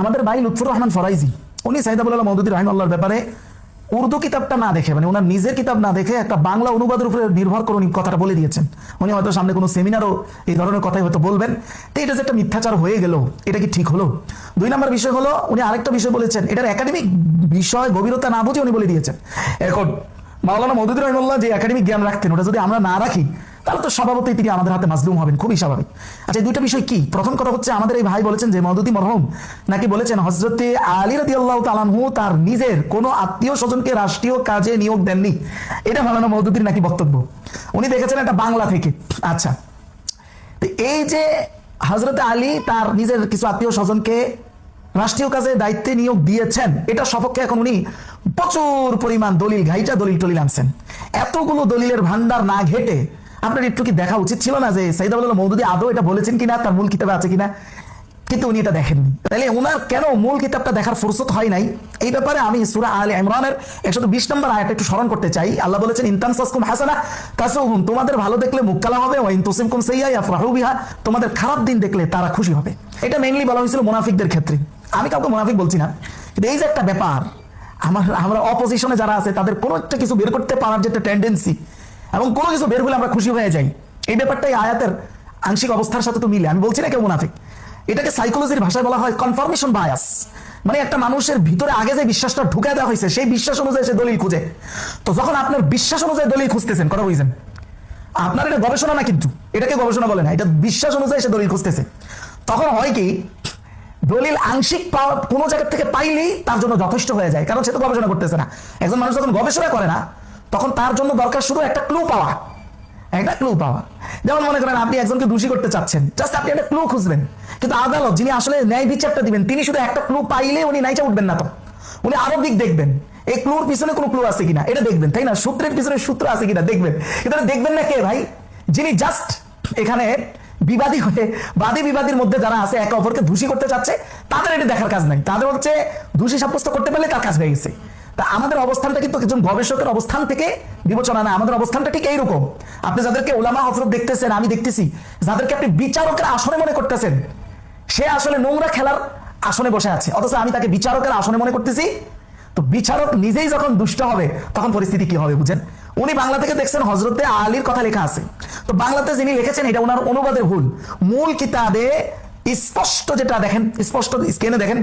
আমাদের ভাই লুৎফুর রহমান ফরাইজি উনি সাইদাবুল আলম মওদুদী রাহিমাহুল্লাহর ব্যাপারে উর্দু কিতাবটা না দেখে, মানে ওনার নিজের কিতাব না দেখে একটা বাংলা অনুবাদের উপরে নির্ভর করে উনি কথাটা বলে দিয়েছেন। উনি হয়তো সামনে কোনো সেমিনারও এই ধরনের কথাই হয়তো বলবেন। তো এটা যে একটা মিথ্যাচার হয়ে গেল, এটা কি ঠিক হলো? 2 নম্বর বিষয় হলো, উনি আরেকটা বিষয় বলেছেন, এটার একাডেমিক বিষয় গভীরতা না বুঝে উনি বলে দিয়েছেন। এখন মাওলানা মওদুদী রাহিমাহুল্লাহ যে একাডেমিক জ্ঞান রাখতেন, ওটা যদি আমরা না রাখি তাহলে তো স্বভাবতই তিনি আমাদের হাতে মাজলুম হবেন, খুবই স্বাভাবিক। আচ্ছা, এই 2টা বিষয় কি? প্রথম কথা হচ্ছে, আমাদের এই ভাই বলেছেন যে মওদুদী মরহুম নাকি বলেছেন হযরতে আলী রাদিয়াল্লাহু তাআলা আনহু তার নিজের কোনো আত্মীয় স্বজনকে রাষ্ট্রীয় কাজে নিয়োগ দেননি। এটা মাওলানা মওদুদীর নাকি বক্তব্য, উনি দেখেছেন এটা বাংলা থেকে। আচ্ছা, তো এই যে হযরতে আলী তার নিজের কিছু আত্মীয় স্বজনকে রাষ্ট্রীয় কাজে দায়িত্বে নিয়োগ দিয়েছেন, এটা সপক্ষে এখন উনি প্রচুর পরিমাণ দলিল ঘাইটা দলিল টলিল আনছেন। এতগুলো দলিলের ভান্ডার না ঘেটে আপনার একটু কি দেখা উচিত ছিল না যে সাইদাবুল আলম মওদুদী আদৌ এটা বলেছেন কিনা, তার মূল কিতাবে আছে কিনা? কিন্তু উনি এটা দেখেননি। তাহলে ওনার কেন মূল কিতাবটা দেখার ফুরসত হয় নাই? এই ব্যাপারে আমি সূরা আলে ইমরানের 120 নম্বর আয়াতটা একটু স্মরণ করতে চাই। আল্লাহ বলেছেন, ইন তামসাসকুম হাসানা তাসুহুম, তোমাদের ভালো দেখলে মুখ কালা হবে, ওয়া ইন তুসিবকুম সাইয়্যা ইয়াফরাহু বিহা, তোমাদের খারাপ দিন দেখলে তারা খুশি হবে। এটা মেইনলি বলা হয়েছিল মুনাফিকদের ক্ষেত্রে। আমি কাউকে মুনাফিক বলছি না, কিন্তু এই যে একটা ব্যাপার, আমরা অপোজিশনে যারা আছে তাদের কোনো একটা কিছু বের করতে পারার যে একটা টেন্ডেন্সি, এবং কোনো কিছু বের হলে আমরা খুশি হয়ে যাই, এই ব্যাপারটাই আয়াতের আংশিক অবস্থার সাথে তো মিলে। আমি বলছি না কেউ মুনাফিক, এটাকে সাইকোলজির ভাষায় বলা হয় কনফার্মেশন বায়াস। মানে একটা মানুষের ভিতরে আগে যে বিশ্বাসটা ঢুকে দেওয়া হয়েছে, সেই বিশ্বাস অনুযায়ী সে দলিল খুঁজে। তো যখন আপনার বিশ্বাস অনুযায়ী দলিল খুঁজতেছেন, কথা বুঝছেন, আপনার এটা গবেষণা না, কিন্তু এটাকে গবেষণা বলে না, এটা বিশ্বাস অনুযায়ী সে দলিল খুঁজতেছে, তখন হয় কি, দলিল আংশিক পাওয়া কোনো জায়গা থেকে পাইলেই তার জন্য যথেষ্ট হয়ে যায়, কারণ সে তো গবেষণা করতেছে না। একজন মানুষ যখন গবেষণা করে না, তখন তার জন্য দরকার শুধু একটা ক্লু পাওয়া, একটা ক্লু পাওয়া। যেমন মনে করেন আপনি একজনকে দোষী করতে চাচ্ছেন, জাস্ট আপনি একটা ক্লু খুঁজবেন, কিন্তু আদালত যিনি আসলে ন্যায় বিচারটা দিবেন, তিনি শুধু একটা ক্লু পাইলে উনি নাইচা উঠবেন না, তো উনি আরো দিক দেখবেন, এই ক্লুর পিছনে কোনো ক্লু আছে কিনা এটা দেখবেন, তাই না? সূত্রের পিছনে সূত্র আছে কিনা দেখবেন, কিন্তু দেখবেন না কে ভাই? যিনি জাস্ট এখানে বিবাদী হয়ে বাদী বিবাদীর মধ্যে যারা আছে, একে অপরকে দোষী করতে চাচ্ছে, তাদের এটা দেখার কাজ নাই, তাদের হচ্ছে দোষী সাব্যস্ত করতে পারলে তার কাজ হয়ে গেছে। তা আমাদের অবস্থানটা কিন্তু একজন গবেষকের অবস্থান থেকে বিবেচনা না, আমাদের অবস্থানটা ঠিক এইরকম। আপনি যাদেরকে উলামা হযরত দেখতেছেন, আমি দেখতেছি, যাদেরকে আপনি বিচারকের আসনে মনে করতেছেন, সে আসলে নোংরা খেলার আসনে বসে আছে, অথচ আমি তাকে বিচারকের আসনে মনে করতেছি। তো বিচারক নিজেই যখন দুষ্ট হবে, তখন পরিস্থিতি কি হবে বুঝেন? উনি বাংলা থেকে দেখছেন হযরতে আলীর কথা লেখা আছে, তো বাংলাতে যিনি লিখেছেন এটা ওনার অনুবাদের ভুল। মূল কিতাবে স্পষ্ট যেটা দেখেন, স্পষ্ট স্ক্রিনে দেখেন,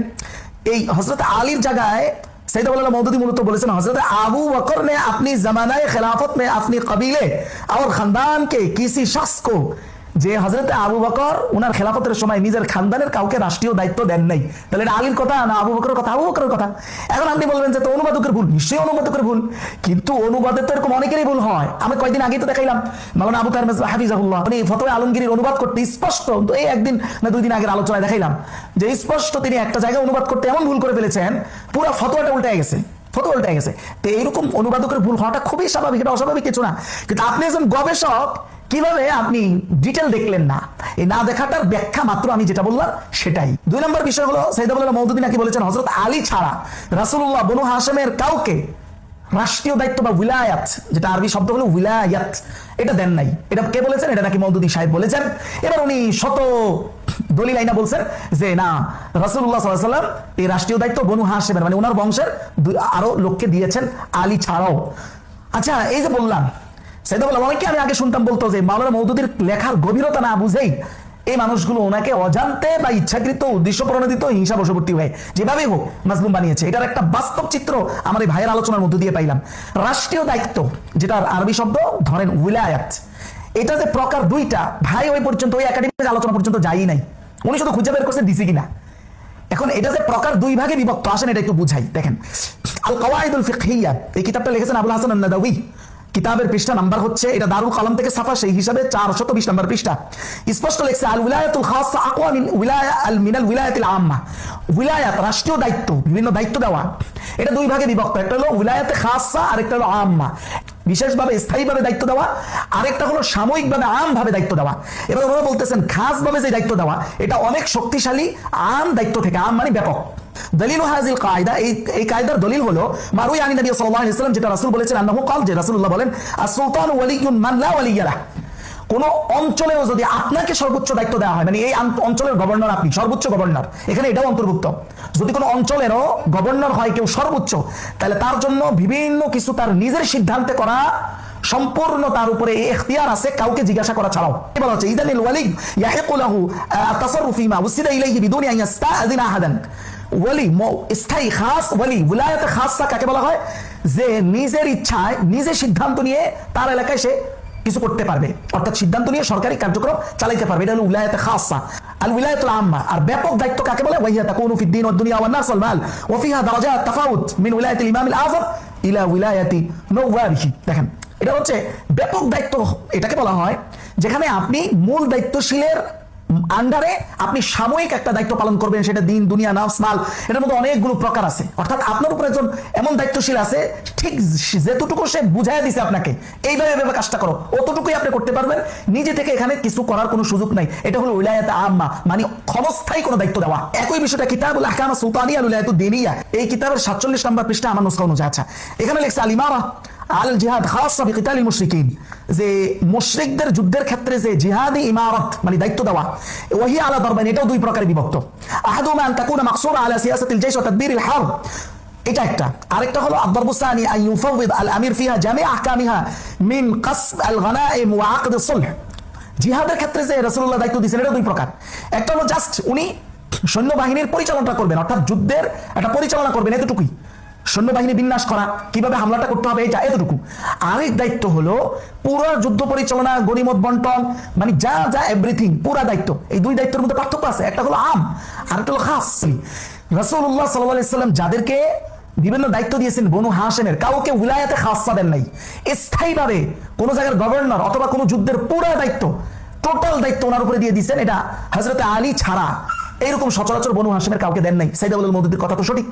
এই হযরত আলীর জায়গায় सैयद मौदूदी मूलत बोले हजरत अबू बकर ने अपनी जमाना खिलाफत में अपनी कबीले और खानदान के किसी शख्स को যে হযরত আবু বকর ওনার খেলাফতের সময় নিজের খানদানের কাউকে রাষ্ট্রীয় দায়িত্ব দেন নাই, তাহলে এটা আলীর কথা না আবু বকরের কথা? আবু বকরের কথা। এখন আপনি বলবেন যে তো অনুবাদকের ভুল, নিশ্চয়ই অনুবাদকের ভুল, কিন্তু অনুবাদে তো এরকম অনেকেরই ভুল হয়। আমি কয়েকদিন আগেই তো দেখাইলাম মাওলানা আবু তাহের মিসবাহ হাফিজাহুল্লাহ উনি ফতোয়া আলমগীরের অনুবাদ করতে স্পষ্ট, তো এই একদিন না 2 দিন আগের আলোচনায় দেখাইলাম যে স্পষ্ট তিনি একটা জায়গায় অনুবাদ করতে এমন ভুল করে ফেলেছেন, পুরো ফতোয়াটা উল্টে গেছে, ফতোয়া উল্টে গেছে। তো এইরকম অনুবাদকের ভুল হওয়াটা খুবই স্বাভাবিক, এটা অস্বাভাবিক কিছু না। কিন্তু আপনি একজন গবেষক, কিভাবে আপনি ডিটেল দেখলেন না? এই না দেখাটার ব্যাখ্যা মাত্র আমি যেটা বললাম সেটাই। 2 নম্বর বিষয় হলো, সাইদাবুল আলম মওদুদী নাকি বলেছেন হযরত আলী ছাড়া রাসূলুল্লাহ বনু হাশেমের কাউকে রাষ্ট্রীয় দায়িত্ব বা উলায়াত, যেটা আরবি শব্দ হলো উলায়াত, এটা দেন নাই। এটা কে বলেছেন? এটা নাকি মওদুদী সাহেব বলেছেন। এবার উনি শত দলিল আইনা বলছেন যে না, রাসূলুল্লাহ সাল্লাল্লাহু আলাইহি ওয়াসাল্লাম এই রাষ্ট্রীয় দায়িত্ব বনু হাশেমের মানে ওনার বংশের আরো লোককে দিয়েছেন, আলী ছাড়াও। আচ্ছা, এই যে বললাম সাইদাবুল আলমকে আমি আগে শুনতাম বলতো যে মাওলানা মওদুদীর লেখার গভীরতা না বুঝেই এই মানুষগুলো ওনাকে অজান্তে বা ইচ্ছাকৃত উদ্দেশ্য প্রণোদিত হিংসা বশবর্তী হয়ে যেভাবেই হোক মাজলুম বানিয়েছে। এটার একটা বাস্তব চিত্র আমার এই ভাইয়ের আলোচনার মধ্য দিয়ে পাইলাম। রাষ্ট্রীয় দায়িত্ব, যেটার আরবি শব্দ ধরেন উলায়াত, এটা যে প্রকার 2টা, ভাই ওই পর্যন্ত ওই একাডেমিক আলোচনা পর্যন্ত যাই নাই, উনি শুধু খুঁজে বের করছে দিছি কিনা। এখন এটা যে প্রকার 2 ভাগে বিভক্ত, আসেন এটা একটু বুঝাই। দেখেন, আল কওয়াইদুল ফিকহিয়া এই কিতাবটা লিখেছেন আবুল হাসান আন-নাদাউই। কিতাবের পৃষ্ঠা নাম্বার হচ্ছে, এটা দারুল কলম থেকে ছাপা, সেই হিসাবে 420 নম্বর পৃষ্ঠা। স্পষ্ট লেখছে আল উলায়াতুল খাসসা আকওয়া মিন মিনাল উলায়াতিল আম্মা। উলায়াত রাষ্ট্রীয় দায়িত্ব, বিভিন্ন দায়িত্ব দেওয়া, এটা 2 ভাগে বিভক্ত। একটা হলো উলায়াতে খাসসা, আরেকটা হলো আম্মা, বিশেষভাবে স্থায়ীভাবে দায়িত্ব দেওয়া, আরেকটা হলো সাময়িকভাবে আমভাবে দায়িত্ব দেওয়া। এবার ওরা বলতেছেন খাসভাবে যে দায়িত্ব দেওয়া, এটা অনেক শক্তিশালী আম দায়িত্ব থেকে, আম মানে ব্যাপক। দলিল হাযিল কায়দা, এই কায়দার দলিল হলো মারুই আনি নবী সাল্লাল্লাহু আলাইহি ওয়াসাল্লাম, যেটা রাসূল বলেছেন আন্নাহু ক্বাল, যে রাসূলুল্লাহ বলেন আস-সুলতানু ওয়ালিয়্যুন মান লা ওয়ালিয়্যা লাহ। কোন অঞ্চলেও যদি আপনাকে সর্বোচ্চ দায়িত্ব দেওয়া হয়, মানে এই অঞ্চলের গভর্নর আপনি, সর্বোচ্চ গভর্নর, এখানে এটাও অন্তর্ভুক্ত, যদি কোনো অঞ্চলেরও গভর্নর হয় কেউ সর্বোচ্চ, তাহলে তার জন্য বিভিন্ন কিছু তার নিজের সিদ্ধান্তে করা সম্পূর্ণ তার উপরে এখতিয়ার আছে, কাউকে জিজ্ঞাসা করা ছাড়াও। বলা হচ্ছে ইদানিল ওয়ালি ইয়াহিকু লাহু আত-তাসাররুফ ফীমা উসিদা ইলাইহি বিদুনি আন ইস্তাআযিনা আহাদান। ওয়ালি স্থায়ী খাস ওয়ালি, উলায়াতে খাসা কাকে বলা হয়? যে নিজের ইচ্ছায় নিজে সিদ্ধান্ত নিয়ে তার এলাকায় সে কিছু করতে পারবে, অর্থাৎ সিদ্ধান্ত নিয়ে সরকারি কার্যক্রম চালাইতে পারবে, এটা হলো উলায়াতে খাসা। আল উলায়াতুল আম্মা, আর ব্যাপক দায়িত্ব কাকে বলে? ওয়াহিয়া তাকুনু ফিদ দীন ওয়াদ দুনিয়া ওয়ান নাস ওয়াল মাল ওয়া ফিহা দারাজাত তাফাউত মিন উলায়াতিল ইমামিল আযম ইলা উলায়াতি নওয়ারিহি। দেখেন, এটা হচ্ছে ব্যাপক দায়িত্ব, এটাকে বলা হয় যেখানে আপনি মূল দায়িত্বশীলের আন্ডারে আপনি সাময়িক একটা দায়িত্ব পালন করবেন, সেটা দিন দুনিয়া নাফস মাল, এটার মধ্যে অনেকগুলো প্রকার আছে। অর্থাৎ আপনার উপর একজন এমন দায়িত্বশীল আছে, ঠিক যেতটুকু সে বুঝাই দিছে আপনাকে এইভাবে কাজটা করো, অতটুকুই আপনি করতে পারবেন, নিজে থেকে এখানে কিছু করার কোনো সুযোগ নাই। এটা হলো উলায়াতে আম্মা, মানে ক্ষণস্থায়ী কোনো দায়িত্ব দেওয়া। একই বিষয়টা কিতাবুল আহকাম সুলতানিয়া উলায়াতুদ দীনিয়া, এই কিতাবের 47 নম্বর পৃষ্ঠা আমার নুসখা অনুযায়ী। আচ্ছা, এখানে লেখছে আল ইমারা আল জিহাদ খাসা বিকিতালিল মুশরিকিন, যে মুশরিকদের যুদ্ধের ক্ষেত্রে যে জিহাদি ইমারত মানে দায়িত্ব দেওয়া, ওয়াহিয়া আলা দারবাইন, এটাও দুই প্রকারে বিভক্ত। আহাদুমা আন তাকুনা মাকসুরা আলা সিয়াসাতিল জাইশ ওয়া তাদবিরিল হারব, এটা একটা। আরেকটা হলো আদ-দারবু সানি আন ইউফাউযিদ আল আমির ফিহা জামি' আহকামিহা মিন কাসব আল গনাইম ওয়া আকদ আস-সুলহ। জিহাদের ক্ষেত্রে যে রাসূলুল্লাহ দায়িত্ব দিয়েছেন, এটা দুই প্রকার। একটা হলো জাস্ট উনি সৈন্যবাহিনীর পরিচালনা করবেন, অর্থাৎ যুদ্ধের একটা পরিচালনা করবেন, এতটুকুই। সৈন্যবাহিনী বিন্যাস করা, কিভাবে হামলাটা করতে হবে, এটা এতটুকু। আরেক দায়িত্ব হলো পুরো যুদ্ধ পরিচালনা, গনিমত বন্টন, মানে যা যা এভরিথিং, পুরা দায়িত্ব। এই দুই দায়িত্বের মধ্যে পার্থক্য আছে, একটা হলো আম আর একটা হলো খাস। রাসূলুল্লাহ সাল্লাল্লাহু আলাইহি ওয়াসাল্লাম যাদেরকে বিভিন্ন দায়িত্ব দিয়েছেন বনু হাশেমের, কাউকে উলায়াতে খাসা দেন নাই। স্থায়ীভাবে কোন জায়গার গভর্নর অথবা কোনো যুদ্ধের পুরো দায়িত্ব, টোটাল দায়িত্ব ওনার উপরে দিয়ে দিয়েছেন, এটা হযরতে আলী ছাড়া এইরকম সচরাচর বনু হাশিমের কাউকে দেন নাই। সাইদ আবুল মওদুদির কথা তো সঠিক।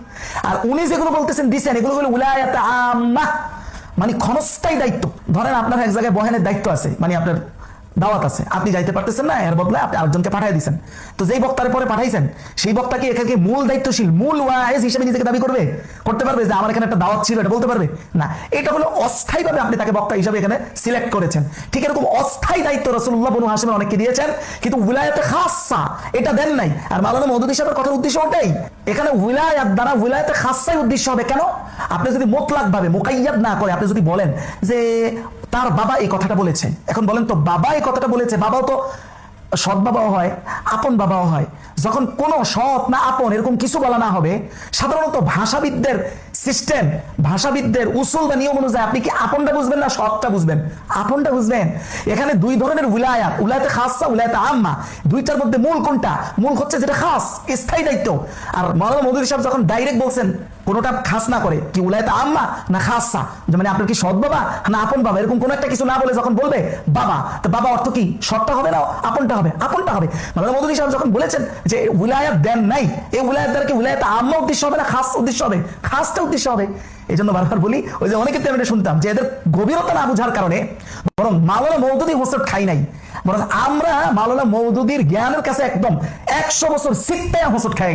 আর উনি যেগুলো বলতেছেন দিছেন, এগুলো হলো উলায়াতে আম্মা, মানে ক্ষণস্থায়ী দায়িত্ব। ধরেন আপনার এক জায়গায় বহেনের দায়িত্ব আছে, মানে আপনার দাওয়াত আছে, আপনি যাইতে পারতেছেন না, এর বদলে আপনি আরেকজনকে পাঠিয়ে দিয়েছেন। তো যেই বক্তার পরে পাঠাইছেন, সেই বক্তা কি এখানে মূল দায়িত্বশীল, মূল ওয়াইজ হিসেবে নিজেকে দাবি করতে পারবে যে আমার এখানে একটা দাওয়াত ছিল, এটা বলতে পারবে না? এটা হলো অস্থায়ীভাবে আপনি তাকে বক্তা হিসেবে এখানে সিলেক্ট করেছেন। ঠিক এরকম অস্থায়ী দায়িত্ব রাসূলুল্লাহ বনু হাশিমের অনেককে দিয়েছেন, কিন্তু উলায়াতে খাসা এটা দেন নাই। আর মাওলানা মওদুদী সাহেবের কথার উদ্দেশ্য ওটাই, এখানে উলায়াত দ্বারা উলায়াতে খাসাই উদ্দেশ্য হবে। কেন? আপনি যদি মুতলাক ভাবে মুকাইয়াদ না করে আপনি যদি বলেন যে তার বাবা এই কথাটা বলেছে, এখন বলেন তো বাবা এই কথাটা বলেছে, বাবাও তো সৎ বাবাও হয়, আপন বাবাও হয়। যখন কোনো সৎ না আপন এরকম কিছু বলা না হবে, সাধারণত ভাষাবিদদের সিস্টেম, ভাষাবিদদের উসুল বা নিয়ম অনুযায়ী আপনি কি আপনটা বুঝবেন না সৎটা বুঝবেন? আপনটা বুঝবেন। এখানে দুই ধরনের উলায়াত, উলায়াতে খাসা, উলায়াতে আম্মা, দুইটার মধ্যে মূল কোনটা? মূল হচ্ছে যেটা খাস, স্থায়ী দায়িত্ব। আর মাওলানা মওদুদী সাহেব যখন ডাইরেক্ট বলছেন কোনোটা খাস না করে, কি উলায়াতে আম্মা না খাসা, মানে আপনার কি সৎ বাবা না আপন বাবা, এরকম কোন একটা কিছু না বলে যখন বলবে বাবা, তো বাবা অর্থ কি? সৎটা হবে না আপনটা হবে? আপনটা হবে। মাওলানা মওদুদী সাহেব যখন বলেছেন যে উলায়াত দেন নাই, এই উলায়াত দ্বারা কি উলায়াতে আম্মা উদ্দেশ্য হবে না খাস উদ্দেশ্য হবে? খাসটা উদ্দেশ্য হবে। এই জন্য বারবার বলি, ওই যে অনেকে তেমনি শুনতাম যে এদের গভীরতা না বুঝার কারণে বরং মাওলানা মওদুদী হোসট খাই নাই, বরং আমরা মাওলানা মওদুদীর জ্ঞানের কাছে একদম 100 বছর সিট্টায়া হোসট খাই।